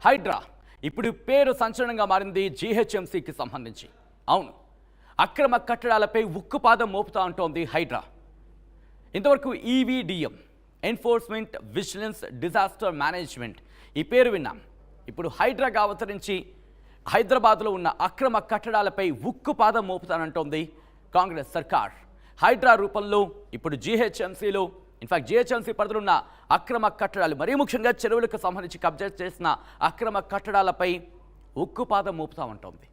హైడ్రా ఇప్పుడు పేరు సంచలనంగా మారింది జీహెచ్ఎంసీకి సంబంధించి. అవును, అక్రమ కట్టడాలపై ఉక్కుపాదం మోపుతా ఉంటోంది హైడ్రా. ఇంతవరకు EVDM, enforcement vigilance disaster management ఈ పేరు విన్నాం. ఇప్పుడు హైడ్రాగా అవతరించి హైదరాబాద్లో ఉన్న అక్రమ కట్టడాలపై ఉక్కుపాదం మోపుతానంటోంది కాంగ్రెస్ సర్కార్. హైడ్రా రూపంలో ఇప్పుడు జీహెచ్ఎంసీలో జీహెచ్ఎంసీ పరిధిలో ఉన్న అక్రమ కట్టడాలు, మరీ ముఖ్యంగా చెరువులకు సంబంధించి కబ్జా చేసిన అక్రమ కట్టడాలపై ఉక్కుపాదం మోపుతా ఉంటుంది.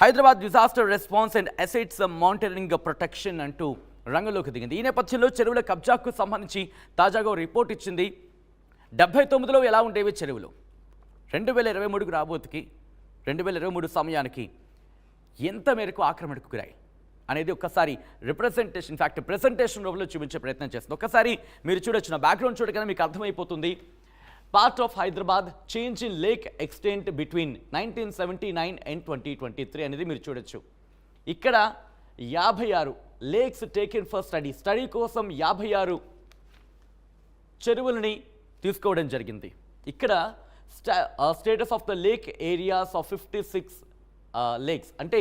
Hyderabad disaster response and assets monitoring protection అంటూ రంగంలోకి దిగింది. ఈ నేపథ్యంలో చెరువుల కబ్జాకు సంబంధించి తాజాగా రిపోర్ట్ ఇచ్చింది. 79లో ఎలా ఉండేవి చెరువులు, 2023కు రాబోతుకి 2023 సమయానికి ఎంత మేరకు ఆక్రమణకు గురాయి అనేది ఒక్కసారి ప్రెజెంటేషన్ రూపంలో చూపించే ప్రయత్నం చేస్తుంది. ఒక్కసారి మీరు చూడొచ్చు, నా బ్యాక్గ్రౌండ్ చూడగానే మీకు అర్థమైపోతుంది. Part of Hyderabad change in lake extent between 1979 and 2023 అనేది మీరు చూడొచ్చు. ఇక్కడ 56 లేక్స్ టేకెన్ ఫర్ స్టడీ కోసం 56 చెరువులని తీసుకోవడం జరిగింది. ఇక్కడ status of the lake areas of 56 lakes అంటే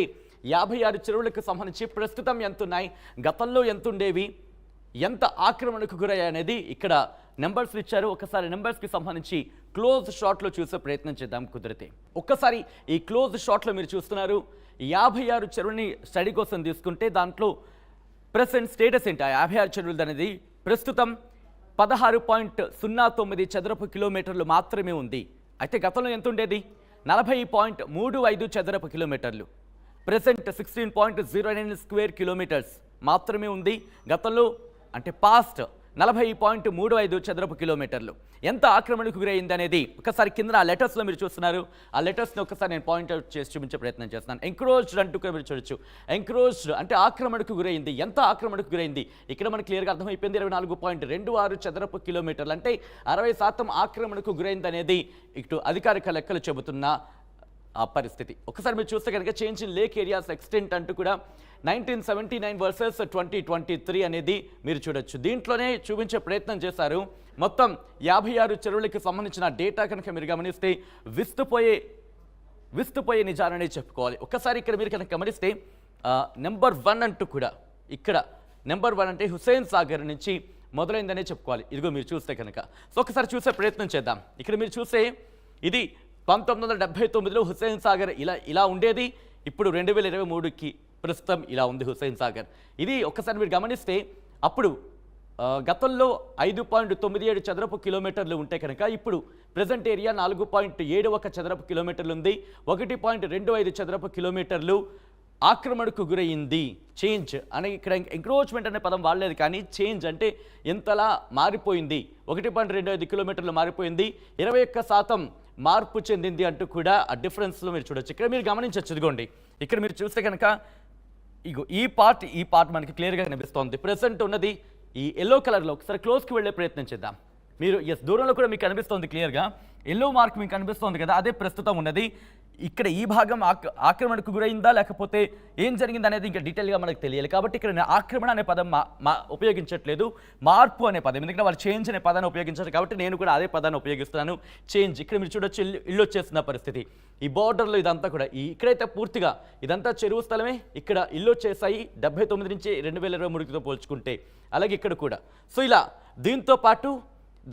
56 చెరువులకు సంబంధించి ప్రస్తుతం ఎంత ఉన్నాయి, గతంలో ఎంత ఉండేవి, ఎంత ఆక్రమణకు గురయ్యాయి అనేది ఇక్కడ నెంబర్స్ ఇచ్చారు. ఒకసారి నెంబర్స్కి సంబంధించి క్లోజ్ షాట్లో చూసే ప్రయత్నం చేద్దాం కుదిరితే. ఒక్కసారి ఈ క్లోజ్ షాట్లో మీరు చూస్తున్నారు, 56 చెరువుని స్టడీ కోసం తీసుకుంటే దాంట్లో ప్రెసెంట్ స్టేటస్ ఏంటి, 56 చెరువులు అనేది ప్రస్తుతం 16.09 చదరపు కిలోమీటర్లు మాత్రమే ఉంది. అయితే గతంలో ఎంత ఉండేది, 40.35 చదరపు కిలోమీటర్లు. ప్రెసెంట్ 16.09 స్క్వేర్ కిలోమీటర్స్ మాత్రమే ఉంది. గతంలో అంటే పాస్ట్ 40.35 చదరపు కిలోమీటర్లు. ఎంత ఆక్రమణకు గురైంది అనేది ఒకసారి కింద ఆ లెటర్స్లో మీరు చూస్తున్నారు. ఆ లెటర్స్ని ఒకసారి నేను పాయింట్అవుట్ చేసి చూపించే ప్రయత్నం చేస్తున్నాను. ఎంక్రోచ్డ్ అంటూ మీరు చూడొచ్చు. ఎంక్రోచ్డ్ అంటే ఆక్రమణకు గురైంది. ఎంత ఆక్రమణకు గురైంది ఇక్కడ మనకు క్లియర్గా అర్థమైపోయింది. 24.26 చదరపు కిలోమీటర్లు అంటే 60% ఆక్రమణకు గురైంది అనేది ఇటు అధికారిక లెక్కలు చెబుతున్న ఆ పరిస్థితి. ఒకసారి మీరు చూస్తే కనుక change in lake areas extent అంటూ కూడా 1979 వర్సెస్ 2023 అనేది మీరు చూడొచ్చు. దీంట్లోనే చూపించే ప్రయత్నం చేశారు. మొత్తం 56 చెరువులకి సంబంధించిన డేటా కనుక మీరు గమనిస్తే విస్తుపోయే నిజాలనే చెప్పుకోవాలి. ఒక్కసారి ఇక్కడ మీరు కనుక గమనిస్తే నెంబర్ 1 అంటూ కూడా ఇక్కడ నెంబర్ 1 అంటే హుస్సేన్ సాగర్ నుంచి మొదలైందనే చెప్పుకోవాలి. ఇదిగో మీరు చూస్తే కనుక సో ఒకసారి చూసే ప్రయత్నం చేద్దాం. ఇక్కడ మీరు చూస్తే ఇది 1979లో హుస్సేన్ సాగర్ ఇలా ఉండేది. ఇప్పుడు 2023కి ప్రస్తుతం ఇలా ఉంది హుస్సేన్ సాగర్. ఇది ఒక్కసారి మీరు గమనిస్తే అప్పుడు గతంలో 5.97 చదరపు కిలోమీటర్లు ఉంటే కనుక ఇప్పుడు ప్రజెంట్ ఏరియా 4.71 చదరపు కిలోమీటర్లు ఉంది. 1.25 చదరపు కిలోమీటర్లు ఆక్రమణకు గురయింది. చేంజ్ అని ఇక్కడ ఎంక్రోచ్మెంట్ అనే పదం వాడలేదు, కానీ చేంజ్ అంటే ఎంతలా మారిపోయింది. 1.25 కిలోమీటర్లు మారిపోయింది. 21% మార్పు చెందింది అంటూ కూడా ఆ డిఫరెన్స్లో మీరు చూడొచ్చు. ఇక్కడ మీరు గమనించవచ్చు. ఇదిగోండి ఇక్కడ మీరు చూస్తే కనుక ఈ పార్ట్ మనకి క్లియర్గా కనిపిస్తోంది. ప్రెసెంట్ ఉన్నది ఈ ఎల్లో కలర్లో. ఒకసారి క్లోజ్కి వెళ్ళే ప్రయత్నం చేద్దాం. మీరు దూరంలో కూడా మీకు కనిపిస్తోంది క్లియర్గా, ఎల్లో మార్క్ మీకు కనిపిస్తోంది కదా, అదే ప్రస్తుతం ఉన్నది. ఇక్కడ ఈ భాగం ఆక్రమణకు గురైందా లేకపోతే ఏం జరిగింది అనేది ఇంకా డీటెయిల్గా మనకు తెలియాలి. కాబట్టి ఇక్కడ ఆక్రమణ అనే పదం ఉపయోగించట్లేదు, మార్పు అనే పదం. ఎందుకంటే వాళ్ళు చేంజ్ అనే పదాన్ని ఉపయోగించారు కాబట్టి నేను కూడా అదే పదాన్ని ఉపయోగిస్తున్నాను, చేంజ్. ఇక్కడ మీరు చూడొచ్చు ఇల్లు వచ్చేస్తున్న పరిస్థితి. ఈ బార్డర్లో ఇదంతా కూడా ఇక్కడైతే పూర్తిగా ఇదంతా చెరువు స్థలమే. ఇక్కడ ఇల్లు వచ్చేసాయి 79 నుంచి 2023తో పోల్చుకుంటే. అలాగే ఇక్కడ కూడా. సో ఇలా దీంతో పాటు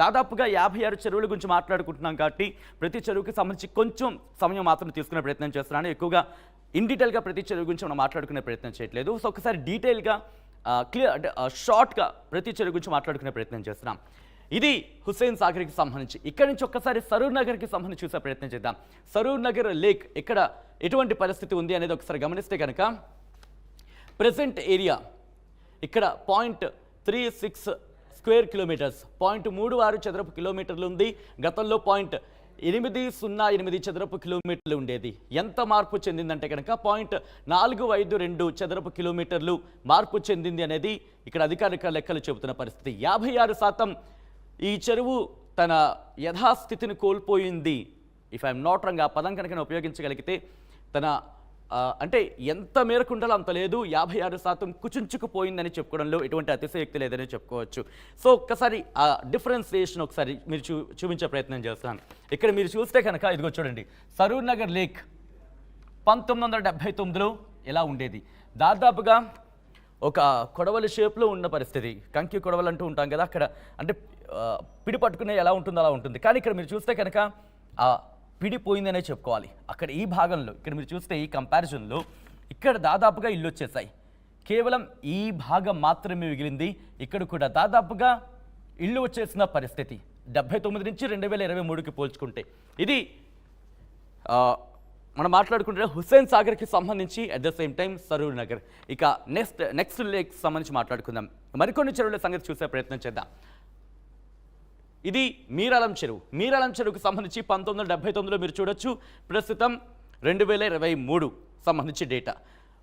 దాదాపుగా 56 చెరువుల గురించి మాట్లాడుకుంటున్నాం కాబట్టి ప్రతి చెరువుకి సంబంధించి కొంచెం సమయం మాత్రం తీసుకునే ప్రయత్నం చేస్తున్నాను. ఎక్కువగా ఇన్ డీటెయిల్గా ప్రతి చెరువు గురించి మనం మాట్లాడుకునే ప్రయత్నం చేయట్లేదు. సో ఒకసారి డీటెయిల్గా క్లియర్ అంటే షార్ట్గా ప్రతి చెరువు గురించి మాట్లాడుకునే ప్రయత్నం చేస్తున్నాం. ఇది హుస్సేన్ సాగర్కి సంబంధించి. ఇక్కడ నుంచి ఒక్కసారి సరూర్ నగర్కి సంబంధించి చూసే ప్రయత్నం చేద్దాం. సరూర్ నగర్ లేక్ ఇక్కడ ఎటువంటి పరిస్థితి ఉంది అనేది ఒకసారి గమనిస్తే కనుక ప్రెసెంట్ ఏరియా ఇక్కడ 0.36 స్క్వేర్ కిలోమీటర్స్, 0.36 చదరపు కిలోమీటర్లు ఉంది. గతంలో 0.808 చదరపు కిలోమీటర్లు ఉండేది. ఎంత మార్పు చెందిందంటే కనుక 0.452 చదరపు కిలోమీటర్లు మార్పు చెందింది అనేది ఇక్కడ అధికారిక లెక్కలు చెబుతున్న పరిస్థితి. 56% ఈ చెరువు తన యథాస్థితిని కోల్పోయింది. ఇఫ్ ఐఎమ్ నాట్ రాంగ్ ఆ పదం కనుక ఉపయోగించగలిగితే తన అంటే ఎంత మేరకు ఉండాలో అంత లేదు, 56% కుచించుకుపోయిందని చెప్పుకోవడంలో ఎటువంటి అతిశయోక్తి లేదని చెప్పుకోవచ్చు. సో ఒక్కసారి ఆ డిఫరెన్సియేషన్ ఒకసారి మీరు చూపించే ప్రయత్నం చేస్తాను. ఇక్కడ మీరు చూస్తే కనుక ఇదిగో చూడండి, సరూర్ నగర్ లేక్ 1979లో ఎలా ఉండేది, దాదాపుగా ఒక కొడవలి షేప్లో ఉన్న పరిస్థితి. కంకి కొడవలు అంటూ ఉంటాం కదా, అక్కడ అంటే పిడి పట్టుకునే ఎలా ఉంటుందో అలా ఉంటుంది. కానీ ఇక్కడ మీరు చూస్తే కనుక ఆ పిడిపోయిందనే చెప్పుకోవాలి. అక్కడ ఈ భాగంలో ఇక్కడ మీరు చూస్తే ఈ కంపారిజన్లో ఇక్కడ దాదాపుగా ఇల్లు వచ్చేసాయి, కేవలం ఈ భాగం మాత్రమే మిగిలింది. ఇక్కడ కూడా దాదాపుగా ఇల్లు వచ్చేసిన పరిస్థితి 79 నుంచి 2023కి పోల్చుకుంటే. ఇది మనం మాట్లాడుకుంటే హుస్సేన్ సాగర్కి సంబంధించి, at the same time Saroor Nagar. ఇక నెక్స్ట్ లేక్ సంబంధించి మాట్లాడుకుందాం. మరికొన్ని చెరువుల సంగతి చూసే ప్రయత్నం చేద్దాం. ఇది మీరాలం చెరువు. మీరాలం చెరువుకు సంబంధించి 1979లో మీరు చూడొచ్చు, ప్రస్తుతం 2023 సంబంధించి డేటా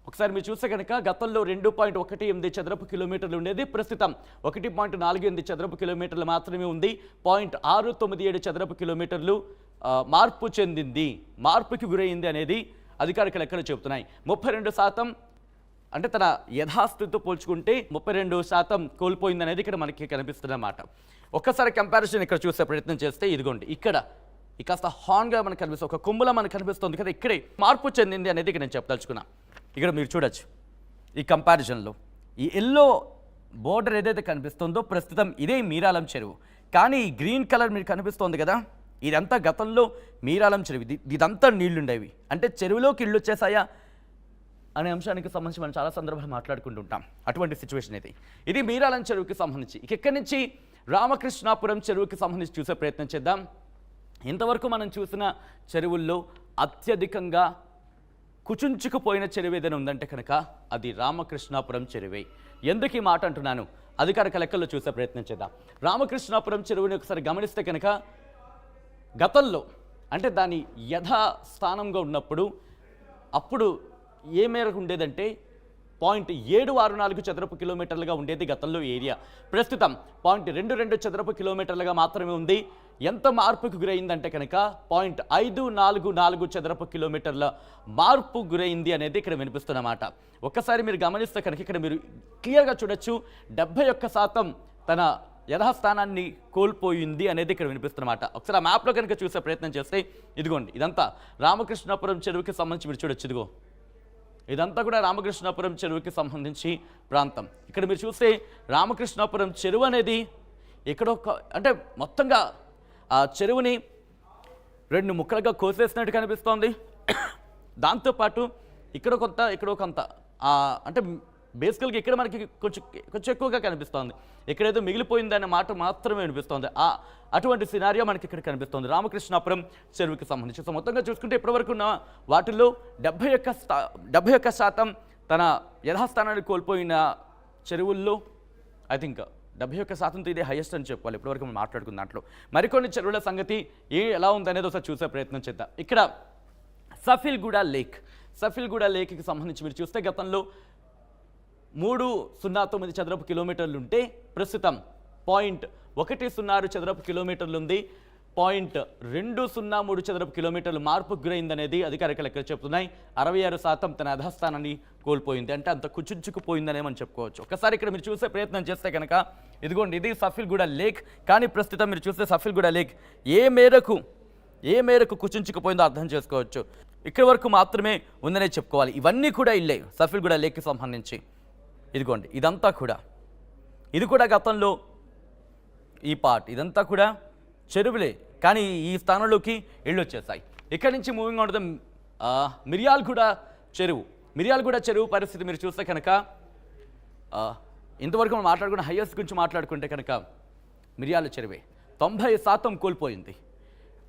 ఒకసారి మీరు చూస్తే కనుక గతంలో 2.18 చదరపు కిలోమీటర్లు ఉండేది, ప్రస్తుతం 1.48 చదరపు కిలోమీటర్లు మాత్రమే ఉంది. 0.697 చదరపు కిలోమీటర్లు మార్పు చెందింది, మార్పుకి గురైంది అనేది అధికారిక లెక్కలు చెబుతున్నాయి. 32% అంటే తన యథాస్థితితో పోల్చుకుంటే 32% కోల్పోయింది అనేది ఇక్కడ మనకి కనిపిస్తున్నమాట. ఒక్కసారి కంపారిజన్ ఇక్కడ చూసే ప్రయత్నం చేస్తే ఇదిగోండి, ఇక్కడ కాస్త హార్న్గా మనకు కనిపిస్తుంది, ఒక కొమ్ములా మనకు కనిపిస్తుంది కదా, ఇక్కడే మార్పు చెందింది అనేది ఇక్కడ నేను చెప్పదలుచుకున్నా. ఇక్కడ మీరు చూడొచ్చు ఈ కంపారిజన్లో ఈ ఎల్లో బోర్డర్ ఏదైతే కనిపిస్తుందో ప్రస్తుతం ఇదే మీరాలం చెరువు. కానీ ఈ గ్రీన్ కలర్ మీరు కనిపిస్తోంది కదా, ఇదంతా గతంలో మీరాలం చెరువు. ఇదంతా నీళ్లుండేవి, అంటే చెరువులోకి ఇళ్ళు వచ్చేసాయా అనే అంశానికి సంబంధించి మనం చాలా సందర్భాలు మాట్లాడుకుంటుంటాం. అటువంటి సిచ్యువేషన్ ఇది మీరాలం చెరువుకి సంబంధించి. ఇక్కడి నుంచి రామకృష్ణాపురం చెరువుకి సంబంధించి చూసే ప్రయత్నం చేద్దాం. ఇంతవరకు మనం చూసిన చెరువుల్లో అత్యధికంగా కుచుంచుకుపోయిన చెరువు ఏదైనా ఉందంటే కనుక అది రామకృష్ణాపురం చెరువే. ఎందుకు ఈ మాట అంటున్నాను, అధికారిక లెక్కల్లో చూసే ప్రయత్నం చేద్దాం. రామకృష్ణాపురం చెరువుని ఒకసారి గమనిస్తే కనుక గతంలో అంటే దాని యథాస్థానంగా ఉన్నప్పుడు అప్పుడు ఏ మేరకు ఉండేదంటే 0.764 చదరపు కిలోమీటర్లుగా ఉండేది గతంలో ఏరియా. ప్రస్తుతం 0.22 చదరపు కిలోమీటర్లుగా మాత్రమే ఉంది. ఎంత మార్పుకు గురైందంటే కనుక 0.544 చదరపు కిలోమీటర్ల మార్పు గురైంది అనేది ఇక్కడ వినిపిస్తున్నమాట. ఒక్కసారి మీరు గమనిస్తే కనుక ఇక్కడ మీరు క్లియర్గా చూడొచ్చు, 71% తన యథాస్థానాన్ని కోల్పోయింది అనేది ఇక్కడ వినిపిస్తున్నమాట. ఒకసారి ఆ మ్యాప్లో కనుక చూసే ప్రయత్నం చేస్తే ఇదిగోండి, ఇదంతా రామకృష్ణాపురం చెరువుకి సంబంధించి మీరు చూడొచ్చు. ఇదిగో ఇదంతా కూడా రామకృష్ణాపురం చెరువుకి సంబంధించి ప్రాంతం. ఇక్కడ మీరు చూస్తే రామకృష్ణాపురం చెరువు అనేది ఇక్కడ అంటే మొత్తంగా ఆ చెరువుని 2 ముక్కలుగా కోసేసినట్టు కనిపిస్తోంది. దాంతోపాటు ఇక్కడ కొంత అంటే బేసికల్గా ఇక్కడ మనకి కొంచెం ఎక్కువగా కనిపిస్తోంది. ఇక్కడేదో మిగిలిపోయిందనే మాట మాత్రమే వినిపిస్తోంది. అటువంటి సినారియో మనకి ఇక్కడ కనిపిస్తోంది రామకృష్ణాపురం చెరువుకి సంబంధించి. సో మొత్తంగా చూసుకుంటే ఇప్పటివరకు ఉన్న వాటిల్లో 71% తన యథాస్థానాన్ని కోల్పోయిన చెరువుల్లో ఐ థింక్ 71% ఇదే హైయెస్ట్ అని చెప్పాలి ఇప్పటివరకు మనం మాట్లాడుకున్న దాంట్లో. మరికొన్ని చెరువుల సంగతి ఎలా ఉందనేది ఒకసారి చూసే ప్రయత్నం చేద్దాం. ఇక్కడ సఫిల్గూడ లేక్కి సంబంధించి మీరు చూస్తే గతంలో 309 చదరపు కిలోమీటర్లు ఉంటే ప్రస్తుతం 0.106 చదరపు కిలోమీటర్లు ఉంది. 0.203 చదరపు కిలోమీటర్లు మార్పుకు గురైందనేది అధికారిక లెక్కలు చెప్తున్నాయి. 66% తన యథాస్థానాన్ని కోల్పోయింది, అంటే అంత కుచుంచుకుపోయిందనే మనం చెప్పుకోవచ్చు. ఒకసారి ఇక్కడ మీరు చూసే ప్రయత్నం చేస్తే కనుక ఇదిగోండి, ఇది సఫిల్గూడ లేక్. కానీ ప్రస్తుతం మీరు చూస్తే సఫిల్గూడ లేక్ ఏ మేరకు కుచుంచుకుపోయిందో అర్థం చేసుకోవచ్చు. ఇక్కడి వరకు మాత్రమే ఉందనే చెప్పుకోవాలి. ఇవన్నీ కూడా ఇల్లే సఫిల్గూడ లేక్కి సంబంధించి. ఇదిగోండి, ఇదంతా కూడా ఇది కూడా గతంలో ఈ పార్ట్ ఇదంతా కూడా చెరువులే, కానీ ఈ స్థానంలోకి ఇళ్ళు వచ్చేసాయి. ఇక్కడి నుంచి moving on to the Miryalaguda చెరువు పరిస్థితి మీరు చూస్తే కనుక ఇంతవరకు మనం మాట్లాడుకున్న హైయెస్ట్ గురించి మాట్లాడుకుంటే కనుక మిర్యాల చెరువే 90% కోల్పోయింది.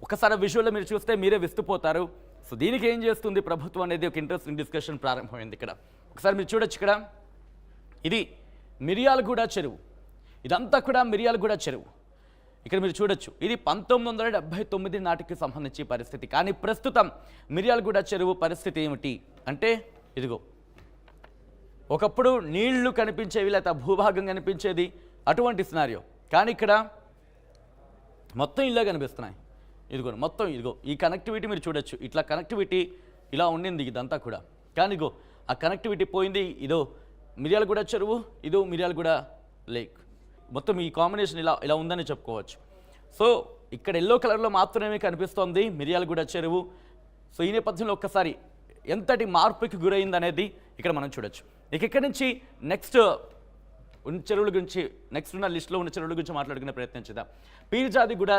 ఒకసారి విజువల్లో మీరు చూస్తే మీరే విస్తుపోతారు. సో దీనికి ఏం చేస్తుంది ప్రభుత్వం అనేది ఒక ఇంట్రెస్టింగ్ డిస్కషన్ ప్రారంభమైంది. ఇక్కడ ఒకసారి మీరు చూడొచ్చు, ఇక్కడ ఇది మిర్యాలగూడ చెరువు, ఇదంతా కూడా మిర్యాలగూడ చెరువు. ఇక్కడ మీరు చూడొచ్చు, ఇది 1979 నాటికి సంబంధించి పరిస్థితి. కానీ ప్రస్తుతం మిర్యాలగూడ చెరువు పరిస్థితి ఏమిటి అంటే ఇదిగో, ఒకప్పుడు నీళ్లు కనిపించేవి లేదా భూభాగం కనిపించేది అటువంటి సినారియో, కానీ ఇక్కడ మొత్తం ఇళ్ళే కనిపిస్తున్నాయి. ఇదిగో మొత్తం ఇదిగో ఈ కనెక్టివిటీ మీరు చూడొచ్చు, ఇట్లా కనెక్టివిటీ ఇలా ఉండింది ఇదంతా కూడా. కానీ ఇగో ఆ కనెక్టివిటీ పోయింది. ఇదో మిర్యాలగూడ చెరువు, ఇదో మిర్యాలగూడ లేక్, మొత్తం ఈ కాంబినేషన్ ఇలా ఉందని చెప్పుకోవచ్చు. సో ఇక్కడ ఎల్లో కలర్లో మాత్రమే కనిపిస్తోంది మిర్యాలగూడ చెరువు. సో ఈ నేపథ్యంలో ఒక్కసారి ఎంతటి మార్పుకి గురైంది అనేది ఇక్కడ మనం చూడొచ్చు. ఇక్కడి నుంచి నెక్స్ట్ ఉన్న చెరువుల గురించి, నెక్స్ట్ ఉన్న లిస్టులో ఉన్న చెరువుల గురించి మాట్లాడుకునే ప్రయత్నం చేద్దాం. పీర్జాదిగూడ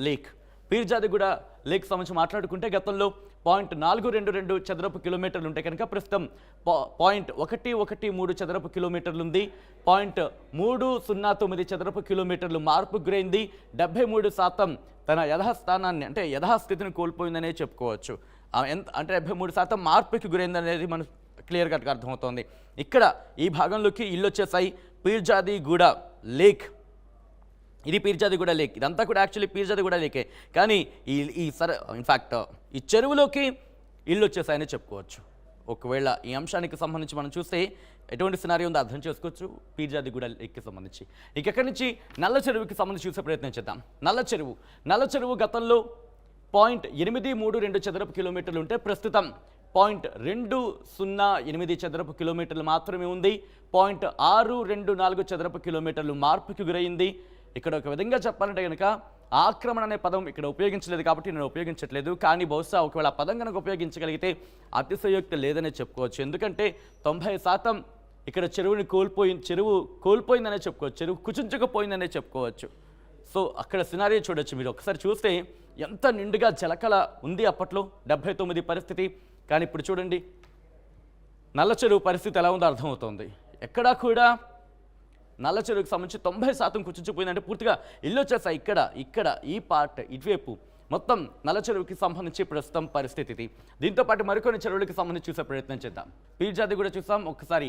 లేక్, పీర్జాదిగూడ లేక్ సంబంధించి మాట్లాడుకుంటే గతంలో 0.422 చదరపు కిలోమీటర్లు ఉంటే కనుక ప్రస్తుతం 0.113 చదరపు కిలోమీటర్లు ఉంది. 0.309 చదరపు కిలోమీటర్లు మార్పు గురైంది. 73% తన యథాస్థానాన్ని అంటే యథాస్థితిని కోల్పోయిందనే చెప్పుకోవచ్చు. అంటే 73% మార్పుకి గురైందనేది మనకు క్లియర్గా అర్థమవుతోంది. ఇక్కడ ఈ భాగంలోకి ఇల్లు వచ్చేసాయి. పీర్జాదిగూడ లేక్, ఇది పీర్జాదిగూడ లేక్, ఇదంతా కూడా యాక్చువల్లీ పీర్జాదిగూడ లేకే, కానీ ఇన్ఫ్యాక్ట్ ఈ చెరువులోకి ఇల్లు వచ్చేసాయని చెప్పుకోవచ్చు. ఒకవేళ ఈ అంశానికి సంబంధించి మనం చూస్తే ఎటువంటి సినారీ ఉందో అర్థం చేసుకోవచ్చు పీర్జాదిగూడ లేక్కి సంబంధించి. ఎక్కడి నుంచి నల్ల చెరువుకి సంబంధించి చూసే ప్రయత్నం చేద్దాం. నల్ల చెరువు గతంలో 0.832 చదరపు కిలోమీటర్లు ఉంటే ప్రస్తుతం 0.208 చదరపు కిలోమీటర్లు మాత్రమే ఉంది. 0.624 చదరపు కిలోమీటర్లు మార్పుకి గురైంది. ఇక్కడ ఒక విధంగా చెప్పాలంటే కనుక ఆక్రమణ అనే పదం ఇక్కడ ఉపయోగించలేదు కాబట్టి నేను ఉపయోగించట్లేదు, కానీ బహుశా ఒకవేళ ఆ పదం కనుక ఉపయోగించగలిగితే అతిశయోక్తి లేదనే చెప్పుకోవచ్చు. ఎందుకంటే 90% ఇక్కడ చెరువు కోల్పోయిందనే చెప్పుకోవచ్చు, చెరువు కుచించుకుపోయిందనే చెప్పుకోవచ్చు. సో అక్కడ సినారియో చూడొచ్చు మీరు. ఒకసారి చూస్తే ఎంత నిండుగా జలకళ ఉంది అప్పట్లో 79 పరిస్థితి, కానీ ఇప్పుడు చూడండి నల్ల చెరువు పరిస్థితి ఎలా ఉందో అర్థమవుతోంది. ఎక్కడా కూడా నల్ల చెరువుకి సంబంధించి 90% కుచించిపోయిందంటే పూర్తిగా ఇల్లు వచ్చేసాయి. ఇక్కడ ఈ పార్ట్ ఇటువైపు మొత్తం నల్ల చెరువుకి సంబంధించి ప్రస్తుతం పరిస్థితి ఇది. దీంతోపాటు మరికొన్ని చెరువులకి సంబంధించి చూసే ప్రయత్నం చేద్దాం. పీర్జాదిగూడ చూసాం, ఒకసారి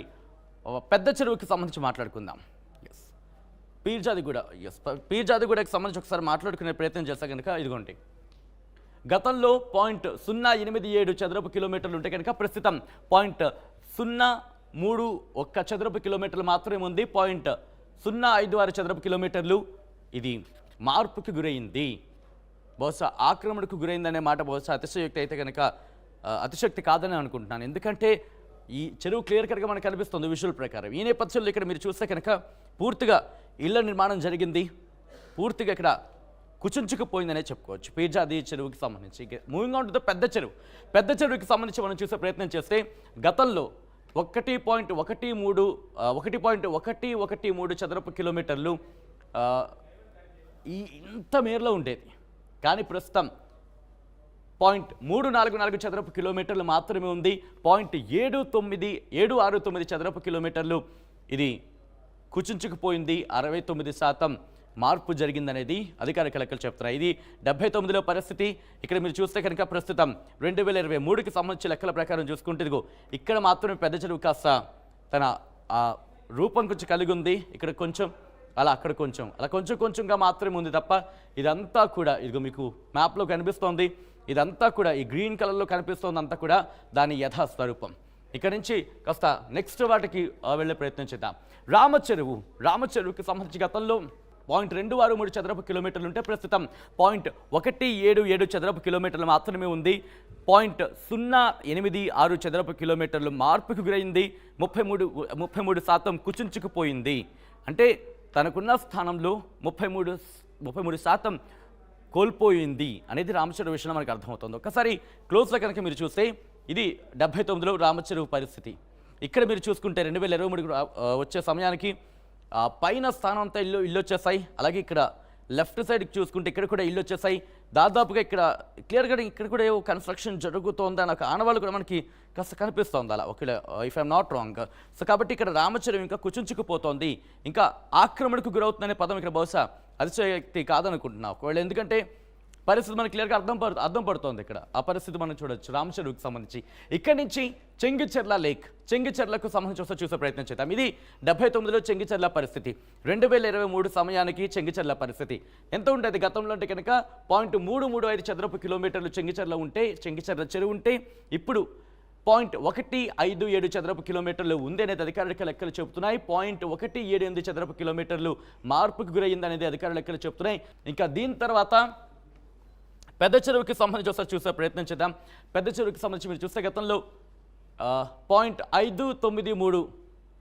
పెద్ద చెరువుకి సంబంధించి మాట్లాడుకుందాం. పీర్జాదిగూడకి సంబంధించి ఒకసారి మాట్లాడుకునే ప్రయత్నం చేస్తే కనుక ఇదిగోండి, గతంలో 0.087 చదరపు కిలోమీటర్లు ఉంటే కనుక ప్రస్తుతం 0.031 చదరపు కిలోమీటర్లు మాత్రమే ఉంది. 0.056 చదరపు కిలోమీటర్లు ఇది మార్పుకి గురైంది. బహుశా ఆక్రమణకు గురైందనే మాట బహుశా అతిశయోక్తి అయితే కనుక అతిశక్తి కాదని అనుకుంటున్నాను. ఎందుకంటే ఈ చెరువు క్లియర్ కట్గా మనకు కనిపిస్తుంది విజువల్ ప్రకారం. ఈ నేపథ్యంలో ఇక్కడ మీరు చూస్తే కనుక పూర్తిగా ఇళ్ల నిర్మాణం జరిగింది, పూర్తిగా ఇక్కడ కుచించుకుపోయిందనే చెప్పుకోవచ్చు పీర్జాది చెరువుకి సంబంధించి. మూవింగ్ ఆన్ టు ద పెద్ద చెరువుకి సంబంధించి మనం చూసే ప్రయత్నం చేస్తే గతంలో 1.13 చదరపు కిలోమీటర్లు ఇంత మేరలో ఉండేది, కానీ ప్రస్తుతం 0.344 చదరపు కిలోమీటర్లు మాత్రమే ఉంది. 0.769 చదరపు కిలోమీటర్లు ఇది కుచించుకుపోయింది. 69% మార్పు జరిగిందనేది అధికారిక లెక్కలు చెప్తున్నాయి. ఇది 79లో పరిస్థితి. ఇక్కడ మీరు చూస్తే కనుక ప్రస్తుతం 2023కి సంబంధించి లెక్కల ప్రకారం చూసుకుంటే ఇదిగో ఇక్కడ మాత్రమే పెద్ద చెరువు కాస్త తన రూపం కొంచెం కలిగి ఉంది. ఇక్కడ కొంచెం అలా, అక్కడ కొంచెం అలా, కొంచెంగా మాత్రమే ఉంది తప్ప ఇదంతా కూడా ఇదిగో మీకు మ్యాప్లో కనిపిస్తోంది. ఇదంతా కూడా ఈ గ్రీన్ కలర్లో కనిపిస్తోంది, అంతా కూడా దాని యథాస్వరూపం. ఇక్కడ నుంచి కాస్త నెక్స్ట్ వాటికి వెళ్ళే ప్రయత్నం చేద్దాం. రామచెరువుకి సంబంధించి గతంలో 0.263 చదరపు కిలోమీటర్లు ఉంటే ప్రస్తుతం 0.177 చదరపు కిలోమీటర్లు మాత్రమే ఉంది. 0.086 చదరపు కిలోమీటర్లు మార్పుకు గురైంది. 33% కుచించుకుపోయింది. అంటే తనకున్న స్థానంలో 33% కోల్పోయింది అనేది రామచెరువు విషయంలో మనకు అర్థమవుతుంది. ఒక్కసారి క్లోజ్లో కనుక మీరు చూస్తే ఇది 79లో రామచెరువు పరిస్థితి. ఇక్కడ మీరు చూసుకుంటే 2023 వచ్చే సమయానికి పైన స్థానం అంతా ఇల్లు వచ్చేసాయి. అలాగే ఇక్కడ లెఫ్ట్ సైడ్కి చూసుకుంటే ఇక్కడ కూడా ఇల్లు వచ్చేసాయి. దాదాపుగా ఇక్కడ క్లియర్గా ఇక్కడ కూడా ఏవో కన్స్ట్రక్షన్ జరుగుతోంది అన్న ఆనవాళ్ళు కూడా మనకి కాస్త కనిపిస్తోంది అలా, ఒకవేళ if I'm not wrong. So కాబట్టి ఇక్కడ రామచెరువు ఇంకా కుచించుకుపోతోంది, ఇంకా ఆక్రమణకు గురవుతుందనే పదం ఇక్కడ బహుశా అతిశయోక్తి కాదనుకుంటున్నా ఒకవేళ, ఎందుకంటే పరిస్థితి మనకి క్లియర్గా అర్థం పడుతోంది. ఇక్కడ ఆ పరిస్థితి మనం చూడొచ్చు రామచెరువుకి సంబంధించి. ఇక్కడి నుంచి చెంగిచెర్లకు సంబంధించి వస్తే చూసే ప్రయత్నం చేద్దాం. ఇది 79లో చెంగిచెర్ల పరిస్థితి. 2023 సమయానికి చెంగిచెర్ల పరిస్థితి ఎంత ఉండేది గతంలో అంటే కనుక 0.335 చదరపు కిలోమీటర్లు చెంగిచెర్ల చెరువు ఉంటే ఇప్పుడు 0.157 చదరపు కిలోమీటర్లు ఉంది అనేది అధికారిక లెక్కలు చెబుతున్నాయి. 0.178 చదరపు కిలోమీటర్లు మార్పుకు గురైంది అనేది అధికారిక లెక్కలు చెబుతున్నాయి. ఇంకా దీని తర్వాత పెద్ద చెరువుకి సంబంధించి ఒకసారి చూసే ప్రయత్నం చేద్దాం. పెద్ద చెరువుకి సంబంధించి మీరు చూస్తే గతంలో .593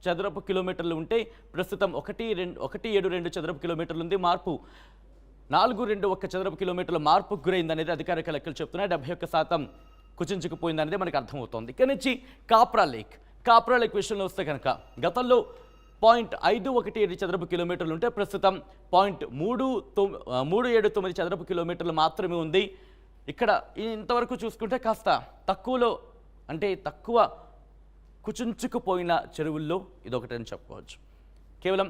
చదరపు కిలోమీటర్లు ఉంటే ప్రస్తుతం 1.72 చదరపు కిలోమీటర్లు ఉంది. మార్పు 4.21 చదరపు కిలోమీటర్ల మార్పుకు గురైంది అనేది అధికారిక లెక్కలు చెప్తున్నాయి. 71% కుచించుకుపోయింది అనేది మనకు అర్థమవుతోంది. ఇక్కడి నుంచి కాప్రా లేక్ విషయంలో వస్తే కనుక గతంలో 0.517 చదరపు కిలోమీటర్లు ఉంటే ప్రస్తుతం 0.379 చదరపు కిలోమీటర్లు మాత్రమే ఉంది. ఇక్కడ ఇంతవరకు చూసుకుంటే కాస్త తక్కువలో అంటే తక్కువ కుచించుకుపోయిన చెరువుల్లో ఇదొకటని చెప్పుకోవచ్చు. కేవలం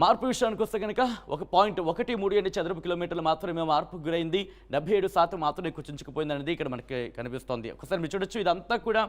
మార్పు విషయానికి వస్తే కనుక 1.138 చదరపు కిలోమీటర్లు మాత్రమే మార్పుకు గురైంది. 77% మాత్రమే కుచించుకుపోయింది అనేది ఇక్కడ మనకి కనిపిస్తోంది. ఒకసారి మీరు చూడొచ్చు, ఇదంతా కూడా